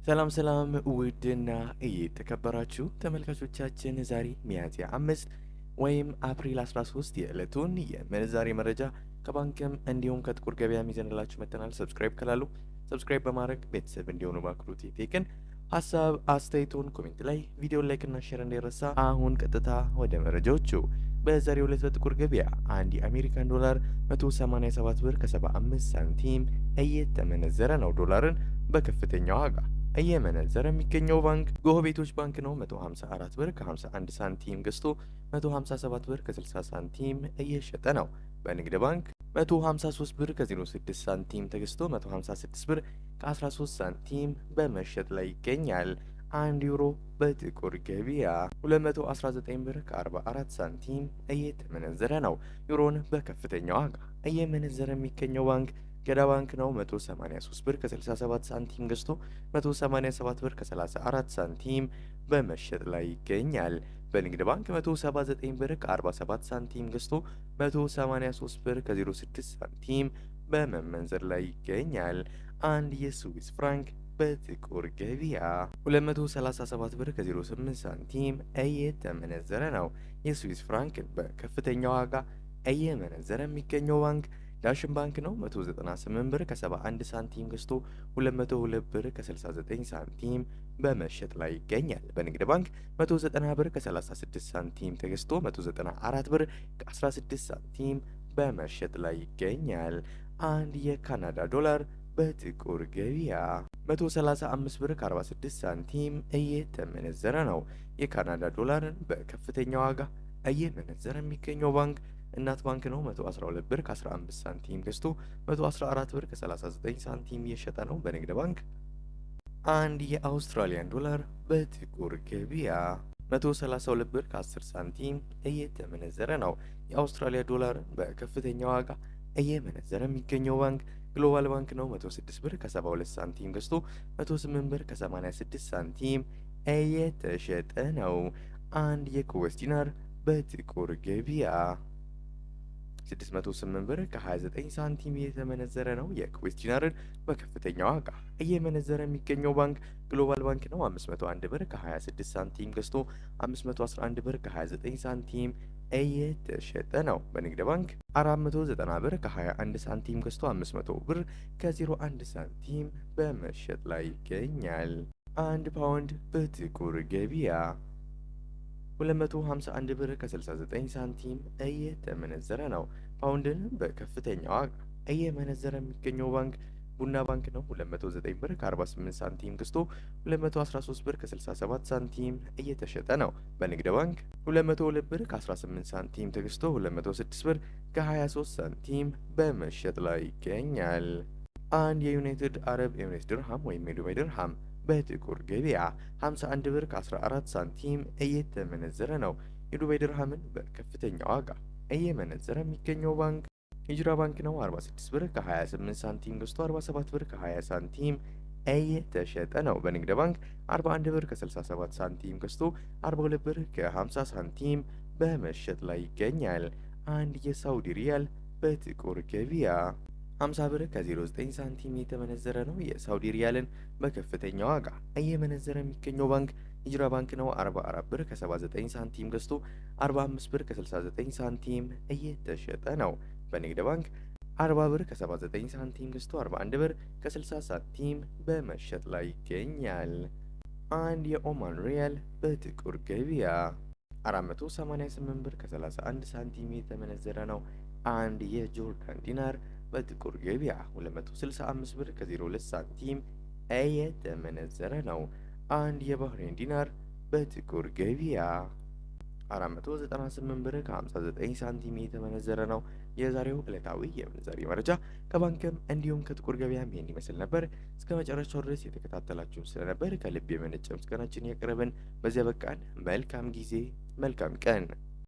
ሰላም ሰላም ውድና የተከበራችሁ ተመልካቾቻችን ዛሬ ሚያዝያ 5 ወይም አፕሪል 13 የዕለቱን የምንዛሬ መረጃ ከባንክም እንዲሁም ከጥቁር ገበያ ይዘንላችሁ መጥተናል። ሰብስክራይብ ካላሉ ሰብስክራይብ በማድረግ ቤተሰብ እንዲሆኑ በአክብሮት እየጠየቅን ሀሳብ አስተያየቶን ኮሜንት ላይ ቪዲዮ ላይክና ሼር እንዳይረሳ። አሁን ቀጥታ ወደ መረጃዎቹ። በዛሬው ዕለት በጥቁር ገበያ አንድ የአሜሪካን ዶላር 187 ብር ከ75 ሳንቲም እየተመነዘረ ነው። ዶላርን በከፍተኛ ዋጋ እየመነዘረ የሚገኘው ባንክ ጎህ ቤቶች ባንክ ነው። 154 ብር ከ51 ሳንቲም ገዝቶ 157 ብር ከ60 ሳንቲም እየሸጠ ነው። በንግድ ባንክ 153 ብር ከ06 ሳንቲም ተገዝቶ 156 ብር ከ13 ሳንቲም በመሸጥ ላይ ይገኛል። 1 ዩሮ በጥቁር ገበያ 219 ብር ከ44 ሳንቲም እየተመነዘረ ነው። ዩሮን በከፍተኛ ዋጋ እየመነዘረ የሚገኘው ባንክ ገዳ ባንክ ነው። 183 ብር ከ67 ሳንቲም ገዝቶ 187 ብር ከ34 ሳንቲም በመሸጥ ላይ ይገኛል። በንግድ ባንክ 179 ብር ከ47 ሳንቲም ገዝቶ 183 ብር ከ06 ሳንቲም በመመንዘር ላይ ይገኛል። አንድ የስዊስ ፍራንክ በጥቁር ገበያ 237 ብር ከ08 ሳንቲም እየተመነዘረ ነው። የስዊስ ፍራንክን በከፍተኛ ዋጋ እየመነዘረ የሚገኘው ባንክ ዳሽን ባንክ ነው። 198 ብር ከ71 ሳንቲም ገዝቶ 202 ብር ከ69 ሳንቲም በመሸጥ ላይ ይገኛል። በንግድ ባንክ 190 ብር ከ36 ሳንቲም ተገዝቶ 194 ብር ከ16 ሳንቲም በመሸጥ ላይ ይገኛል። አንድ የካናዳ ዶላር በጥቁር ገበያ 135 ብር ከ46 ሳንቲም እየተመነዘረ ነው። የካናዳ ዶላርን በከፍተኛ ዋጋ እየመነዘረ የሚገኘው ባንክ እናት ባንክ ነው። 112 ብር ከ15 ሳንቲም ገዝቶ 114 ብር ከ39 ሳንቲም እየሸጠ ነው። በንግድ ባንክ አንድ የአውስትራሊያን ዶላር በጥቁር ገበያ 132 ብር ከ10 ሳንቲም እየተመነዘረ ነው። የአውስትራሊያ ዶላር በከፍተኛ ዋጋ እየመነዘረ የሚገኘው ባንክ ግሎባል ባንክ ነው። 106 ብር ከ72 ሳንቲም ገዝቶ 108 ብር ከ86 ሳንቲም እየተሸጠ ነው። አንድ የኩዌስ ዲናር በጥቁር ገበያ 608 ብር ከ29 ሳንቲም እየተመነዘረ ነው። የኩዌስ ዲናርን በከፍተኛ ዋጋ እየመነዘረ የሚገኘው ባንክ ግሎባል ባንክ ነው። 501 ብር ከ26 ሳንቲም ገዝቶ 511 ብር ከ29 ሳንቲም እየተሸጠ ነው። በንግድ ባንክ 490 ብር ከ21 ሳንቲም ገዝቶ 500 ብር ከ01 ሳንቲም በመሸጥ ላይ ይገኛል። አንድ ፓውንድ በጥቁር ገበያ 251 ብር ከ69 ሳንቲም እየተመነዘረ ነው። ፓውንድን በከፍተኛ ዋጋ እየመነዘረ የሚገኘው ባንክ ቡና ባንክ ነው። 209 ብር ከ48 ሳንቲም ገዝቶ 213 ብር ከ67 ሳንቲም እየተሸጠ ነው። በንግድ ባንክ 202 ብር ከ18 ሳንቲም ተገዝቶ 206 ብር ከ23 ሳንቲም በመሸጥ ላይ ይገኛል። አንድ የዩናይትድ አረብ ኤሚሬትስ ድርሃም ወይም የዱባይ ድርሃም በጥቁር ገበያ 51 ብር ከ14 ሳንቲም እየተመነዘረ ነው። የዱባይ ድርሃምን በከፍተኛ ዋጋ እየመነዘረ የሚገኘው ባንክ ሂጅራ ባንክ ነው። 46 ብር ከ28 ሳንቲም ገዝቶ 47 ብር ከ20 ሳንቲም እየተሸጠ ነው። በንግድ ባንክ 41 ብር ከ67 ሳንቲም ገዝቶ 42 ብር ከ50 ሳንቲም በመሸጥ ላይ ይገኛል። አንድ የሳውዲ ሪያል በጥቁር ገበያ 50 ብር ከ09 ሳንቲም የተመነዘረ ነው። የሳውዲ ሪያልን በከፍተኛ ዋጋ እየመነዘረ የሚገኘው ባንክ ሂጅራ ባንክ ነው። 44 ብር ከ79 ሳንቲም ገዝቶ 45 ብር ከ69 ሳንቲም እየተሸጠ ነው። በንግድ ባንክ 40 ብር ከ79 ሳንቲም ገዝቶ 41 ብር ከ60 ሳንቲም በመሸጥ ላይ ይገኛል። አንድ የኦማን ሪያል በጥቁር ገበያ 488 ብር ከ31 ሳንቲም የተመነዘረ ነው። አንድ የጆርዳን ዲናር በጥቁር ገበያ 265 ብር ከ02 ሳንቲም እየተመነዘረ ነው። አንድ የባህሬን ዲናር በጥቁር ገበያ 498 ብር ከ59 ሳንቲም የተመነዘረ ነው። የዛሬው ዕለታዊ የምንዛሬ መረጃ ከባንክም እንዲሁም ከጥቁር ገበያም ይሄን ይመስል ነበር። እስከ መጨረሻው ድረስ የተከታተላችሁን ስለነበር ከልብ የመነጨ ምስጋናችን ያቀረብን። በዚያ በቃን። መልካም ጊዜ፣ መልካም ቀን።